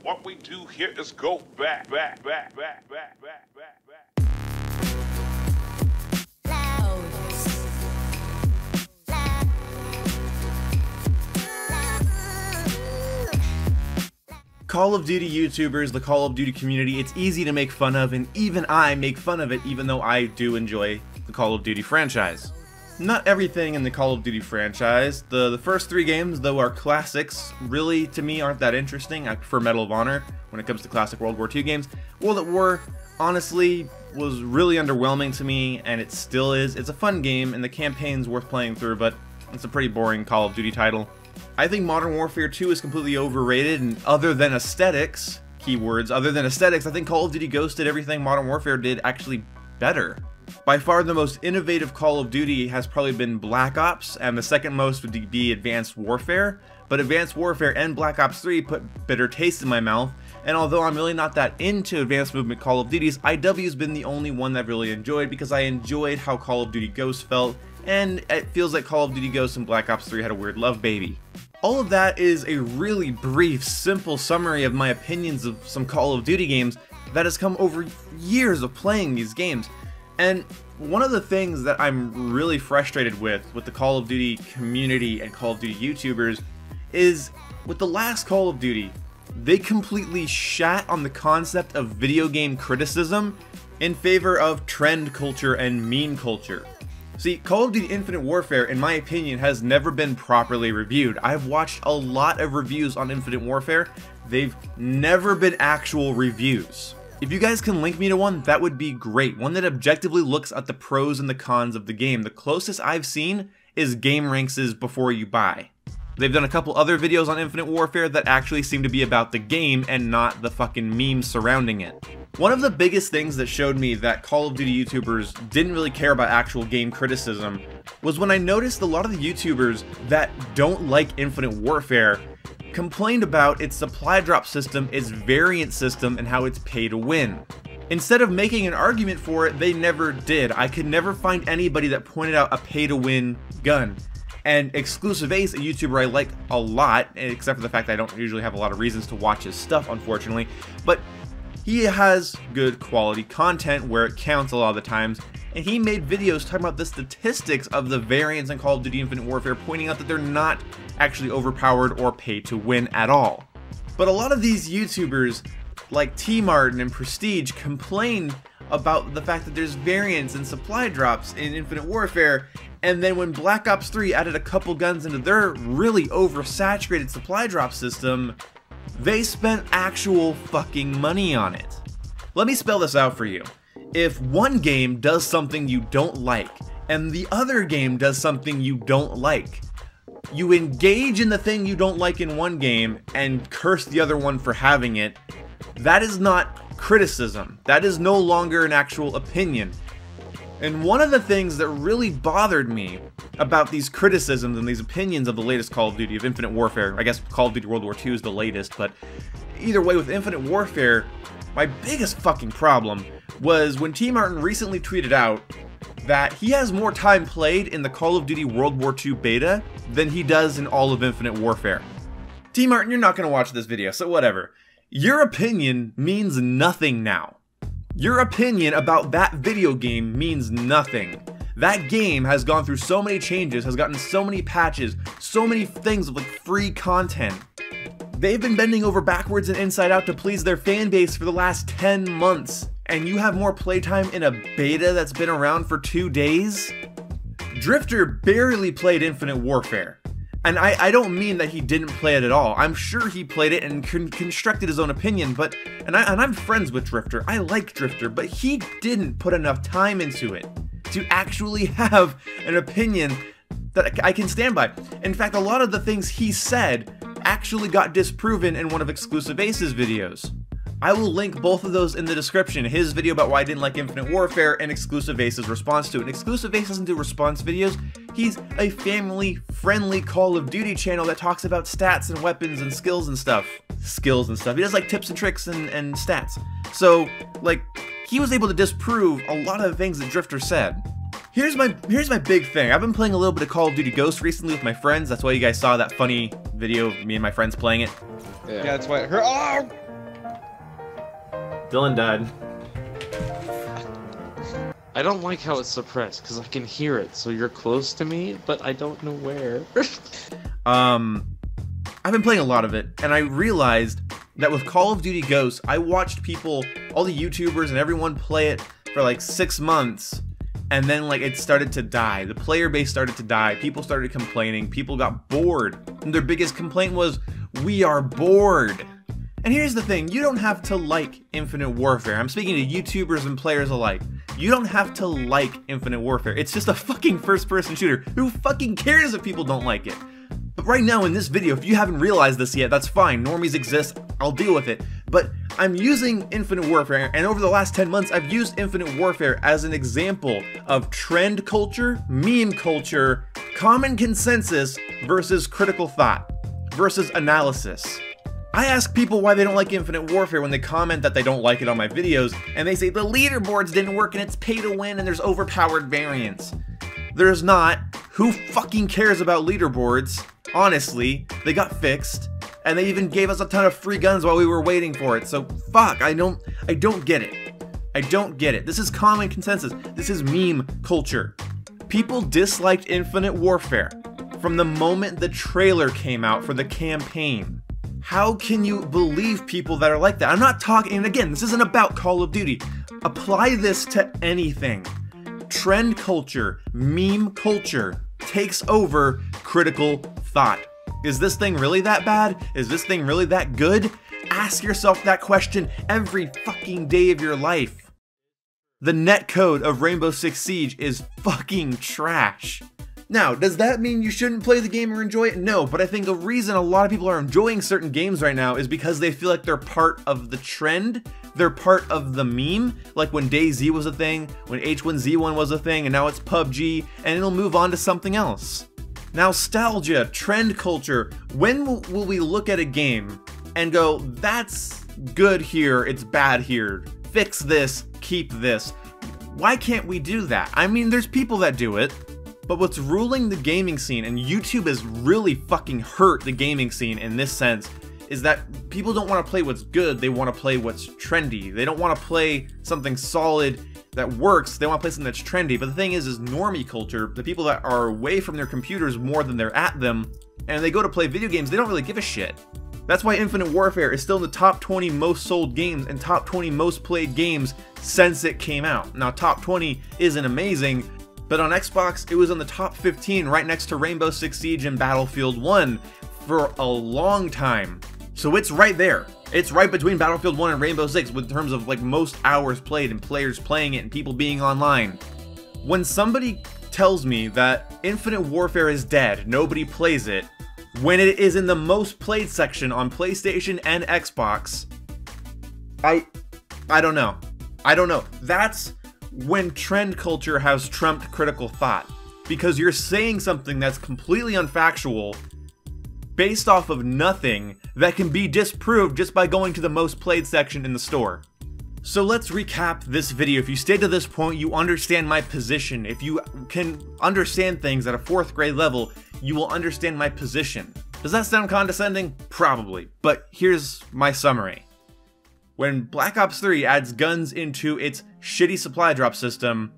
What we do here is go back. Call of Duty YouTubers, the Call of Duty community, it's easy to make fun of, and even I make fun of it, even though I do enjoy the Call of Duty franchise. Not everything in the Call of Duty franchise. The first 3 games, though, are classics, really, to me, aren't that interesting. I prefer Medal of Honor when it comes to classic World War II games. World at War, honestly, was really underwhelming to me, and it still is. It's a fun game, and the campaign's worth playing through, but it's a pretty boring Call of Duty title. I think Modern Warfare 2 is completely overrated, and other than aesthetics, keywords, other than aesthetics, I think Call of Duty Ghost did everything Modern Warfare did actually better. By far the most innovative Call of Duty has probably been Black Ops, and the second most would be Advanced Warfare, but Advanced Warfare and Black Ops 3 put bitter taste in my mouth, and although I'm really not that into Advanced Movement Call of Duties, IW's been the only one that I've really enjoyed because I enjoyed how Call of Duty Ghost felt, and it feels like Call of Duty Ghost and Black Ops 3 had a weird love baby. All of that is a really brief, simple summary of my opinions of some Call of Duty games that has come over years of playing these games. And one of the things that I'm really frustrated with the Call of Duty community and Call of Duty YouTubers is with the last Call of Duty, they completely shat on the concept of video game criticism in favor of trend culture and meme culture. See, Call of Duty Infinite Warfare, in my opinion, has never been properly reviewed. I've watched a lot of reviews on Infinite Warfare. They've never been actual reviews. If you guys can link me to one, that would be great. One that objectively looks at the pros and the cons of the game. The closest I've seen is GameRanks' Before You Buy. They've done a couple other videos on Infinite Warfare that actually seem to be about the game and not the fucking memes surrounding it. One of the biggest things that showed me that Call of Duty YouTubers didn't really care about actual game criticism was when I noticed a lot of the YouTubers that don't like Infinite Warfare complained about its supply drop system, its variant system, and how it's pay to win. Instead of making an argument for it, they never did. I could never find anybody that pointed out a pay to win gun. And Xclusive Ace, a YouTuber I like a lot, except for the fact that I don't usually have a lot of reasons to watch his stuff, unfortunately, but he has good quality content where it counts a lot of the times, and he made videos talking about the statistics of the variants in Call of Duty Infinite Warfare, pointing out that they're not actually overpowered or pay to win at all. But a lot of these YouTubers, like T Martin and Prestige, complain about the fact that there's variants and supply drops in Infinite Warfare, and then when Black Ops 3 added a couple guns into their really oversaturated supply drop system, they spent actual fucking money on it. Let me spell this out for you. If one game does something you don't like, and the other game does something you don't like, you engage in the thing you don't like in one game and curse the other one for having it, that is not criticism. That is no longer an actual opinion. And one of the things that really bothered me about these criticisms and these opinions of the latest Call of Duty, of Infinite Warfare, I guess Call of Duty World War II is the latest, but either way, with Infinite Warfare, my biggest fucking problem was when T Martin recently tweeted out that he has more time played in the Call of Duty World War II beta than he does in all of Infinite Warfare. T Martin, you're not going to watch this video, so whatever. Your opinion means nothing now. Your opinion about that video game means nothing. That game has gone through so many changes, has gotten so many patches, so many things like free content. They've been bending over backwards and inside out to please their fan base for the last 10 months, and you have more playtime in a beta that's been around for 2 days? Drifter barely played Infinite Warfare. And I don't mean that he didn't play it at all. I'm sure he played it and constructed his own opinion, but and I'm friends with Drifter. I like Drifter, but he didn't put enough time into it to actually have an opinion that I can stand by. In fact, a lot of the things he said actually got disproven in one of Xclusive Ace's videos. I will link both of those in the description, his video about why I didn't like Infinite Warfare and Xclusive Ace's response to it. Xclusive Ace doesn't do response videos, he's a family-friendly Call of Duty channel that talks about stats and weapons and skills and stuff. He does like tips and tricks and stats. So, like, he was able to disprove a lot of the things that Drifter said. Here's my big thing. I've been playing a little bit of Call of Duty Ghost recently with my friends. That's why you guys saw that funny video of me and my friends playing it. Yeah, that's why it hurt. Oh! Dylan died. I don't like how it's suppressed, because I can hear it, so you're close to me, but I don't know where. I've been playing a lot of it, and I realized that with Call of Duty Ghosts, I watched people, all the YouTubers and everyone play it for like 6 months, and then like it started to die. The player base started to die, people started complaining, people got bored, and their biggest complaint was, we are bored. And here's the thing, you don't have to like Infinite Warfare. I'm speaking to YouTubers and players alike. You don't have to like Infinite Warfare. It's just a fucking first-person shooter. Who fucking cares if people don't like it? But right now in this video, if you haven't realized this yet, that's fine. Normies exist, I'll deal with it. But I'm using Infinite Warfare, and over the last 10 months, I've used Infinite Warfare as an example of trend culture, meme culture, common consensus versus critical thought, versus analysis. I ask people why they don't like Infinite Warfare when they comment that they don't like it on my videos, and they say the leaderboards didn't work and it's pay to win and there's overpowered variants. There's not. Who fucking cares about leaderboards? Honestly, they got fixed, and they even gave us a ton of free guns while we were waiting for it, so fuck, I don't get it. I don't get it. This is common consensus. This is meme culture. People disliked Infinite Warfare from the moment the trailer came out for the campaign. How can you believe people that are like that? I'm not talking, and again, this isn't about Call of Duty. Apply this to anything. Trend culture, meme culture takes over critical thought. Is this thing really that bad? Is this thing really that good? Ask yourself that question every fucking day of your life. The netcode of Rainbow Six Siege is fucking trash. Now, does that mean you shouldn't play the game or enjoy it? No, but I think the reason a lot of people are enjoying certain games right now is because they feel like they're part of the trend, they're part of the meme, like when DayZ was a thing, when H1Z1 was a thing, and now it's PUBG, and it'll move on to something else. Nostalgia, trend culture, when will we look at a game and go, that's good here, it's bad here, fix this, keep this? Why can't we do that? I mean, there's people that do it. But what's ruling the gaming scene, and YouTube has really fucking hurt the gaming scene in this sense, is that people don't want to play what's good, they want to play what's trendy. They don't want to play something solid that works, they want to play something that's trendy. But the thing is normie culture, the people that are away from their computers more than they're at them, and they go to play video games, they don't really give a shit. That's why Infinite Warfare is still in the top 20 most sold games and top 20 most played games since it came out. Now, top 20 isn't amazing, but on Xbox, it was in the top 15 right next to Rainbow Six Siege and Battlefield 1 for a long time. So it's right there. It's right between Battlefield 1 and Rainbow Six in terms of like most hours played and players playing it and people being online. When somebody tells me that Infinite Warfare is dead, nobody plays it, when it is in the most played section on PlayStation and Xbox, I don't know. I don't know. That's when trend culture has trumped critical thought, because you're saying something that's completely unfactual based off of nothing that can be disproved just by going to the most played section in the store. So let's recap this video. If you stayed to this point, you understand my position. If you can understand things at a 4th grade level, you will understand my position. Does that sound condescending? Probably, but here's my summary. When Black Ops 3 adds guns into its shitty supply drop system,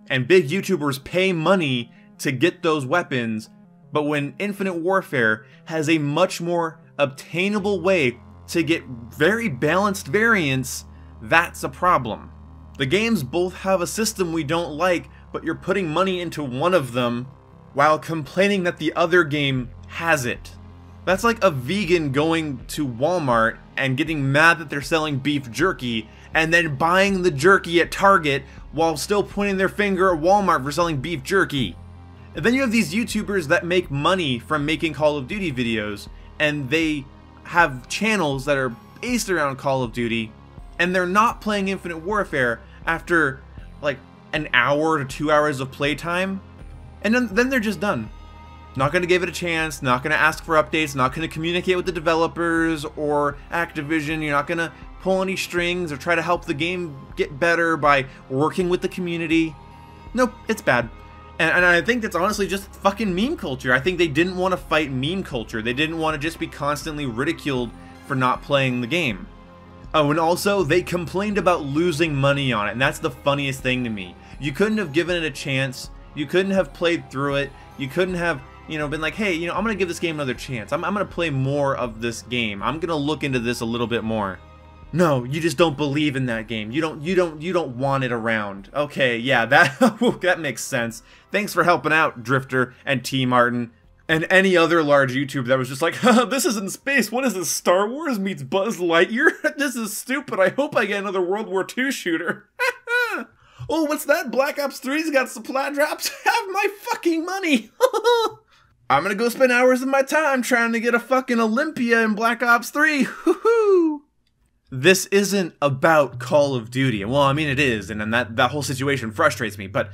and big YouTubers pay money to get those weapons, but when Infinite Warfare has a much more obtainable way to get very balanced variants, that's a problem. The games both have a system we don't like, but you're putting money into one of them while complaining that the other game has it. That's like a vegan going to Walmart and getting mad that they're selling beef jerky and then buying the jerky at Target while still pointing their finger at Walmart for selling beef jerky. And then you have these YouTubers that make money from making Call of Duty videos, and they have channels that are based around Call of Duty, and they're not playing Infinite Warfare after like an hour to 2 hours of playtime, and then they're just done. Not going to give it a chance, not going to ask for updates, not going to communicate with the developers or Activision. You're not going to pull any strings or try to help the game get better by working with the community. Nope, it's bad. And I think that's honestly just fucking meme culture. I think they didn't want to fight meme culture. They didn't want to just be constantly ridiculed for not playing the game. Oh, and also, they complained about losing money on it, and that's the funniest thing to me. You couldn't have given it a chance, you couldn't have played through it, you couldn't have, you know, been like, hey, you know, I'm gonna give this game another chance. I'm gonna play more of this game. I'm gonna look into this a little bit more. No, you just don't believe in that game. You don't want it around. Okay, yeah, that makes sense. Thanks for helping out, Drifter and T Martin. And any other large YouTuber that was just like, haha, this is in space, what is this, Star Wars meets Buzz Lightyear? This is stupid, I hope I get another World War II shooter. Oh, what's that, Black Ops 3's got supply drops? Have my fucking money! I'm gonna go spend hours of my time trying to get a fucking Olympia in Black Ops 3, woohoo! This isn't about Call of Duty, well, I mean it is, and then that whole situation frustrates me, but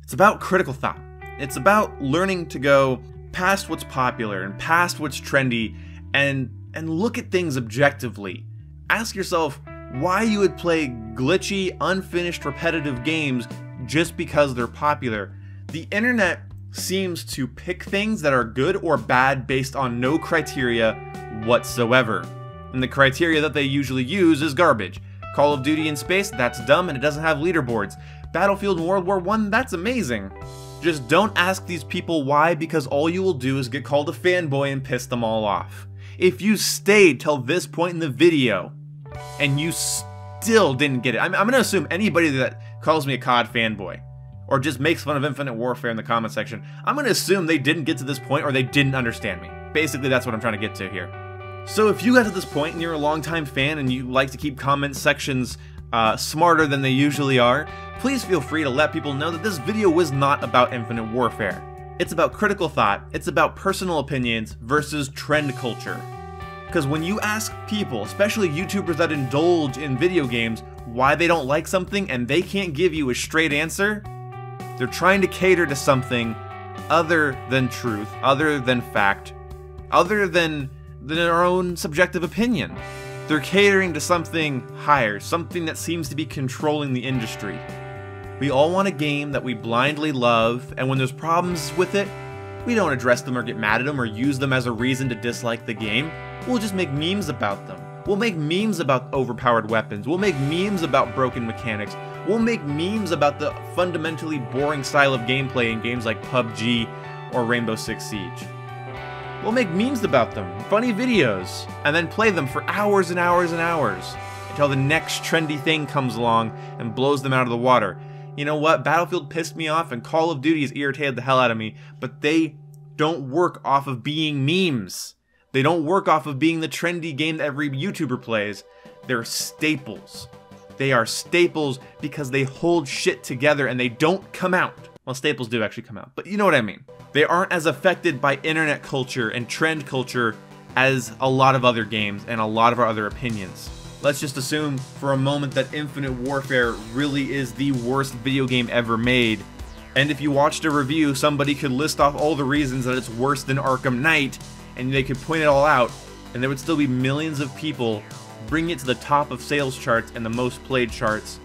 it's about critical thought. It's about learning to go past what's popular and past what's trendy and look at things objectively. Ask yourself why you would play glitchy, unfinished, repetitive games just because they're popular. The internet seems to pick things that are good or bad based on no criteria whatsoever. And the criteria that they usually use is garbage. Call of Duty in space, that's dumb and it doesn't have leaderboards. Battlefield and World War I, that's amazing. Just don't ask these people why, because all you will do is get called a fanboy and piss them all off. If you stayed till this point in the video, and you still didn't get it, I'm gonna assume anybody that calls me a COD fanboy, or just makes fun of Infinite Warfare in the comment section, I'm gonna assume they didn't get to this point or they didn't understand me. Basically, that's what I'm trying to get to here. So if you got to this point and you're a longtime fan and you like to keep comment sections smarter than they usually are, please feel free to let people know that this video was not about Infinite Warfare. It's about critical thought, it's about personal opinions versus trend culture. Because when you ask people, especially YouTubers that indulge in video games, why they don't like something and they can't give you a straight answer, they're trying to cater to something other than truth, other than fact, other than their own subjective opinion. They're catering to something higher, something that seems to be controlling the industry. We all want a game that we blindly love, and when there's problems with it, we don't address them or get mad at them or use them as a reason to dislike the game. We'll just make memes about them. We'll make memes about overpowered weapons. We'll make memes about broken mechanics. We'll make memes about the fundamentally boring style of gameplay in games like PUBG or Rainbow Six Siege. We'll make memes about them, funny videos, and then play them for hours and hours and hours until the next trendy thing comes along and blows them out of the water. You know what? Battlefield pissed me off and Call of Duty has irritated the hell out of me, but they don't work off of being memes. They don't work off of being the trendy game that every YouTuber plays. They're staples. They are staples because they hold shit together and they don't come out. Well, staples do actually come out, but you know what I mean. They aren't as affected by internet culture and trend culture as a lot of other games and a lot of our other opinions. Let's just assume for a moment that Infinite Warfare really is the worst video game ever made. And if you watched a review, somebody could list off all the reasons that it's worse than Arkham Knight, and they could point it all out, and there would still be millions of people bringing it to the top of sales charts and the most played charts,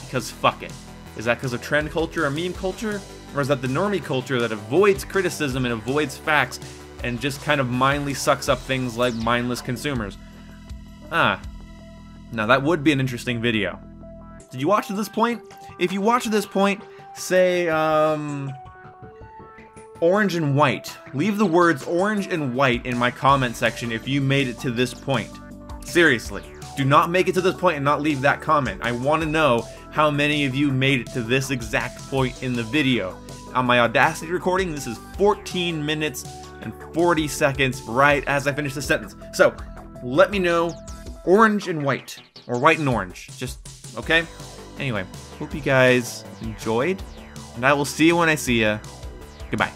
because fuck it. Is that because of trend culture or meme culture? Or is that the normie culture that avoids criticism and avoids facts and just kind of mindlessly sucks up things like mindless consumers? Now that would be an interesting video. Did you watch to this point? If you watch to this point, say, orange and white. Leave the words orange and white in my comment section if you made it to this point. Seriously, do not make it to this point and not leave that comment. I want to know how many of you made it to this exact point in the video. On my Audacity recording, this is 14 minutes and 40 seconds right as I finish the sentence. So, let me know orange and white, or white and orange, just, okay? Anyway, hope you guys enjoyed, and I will see you when I see ya. Goodbye.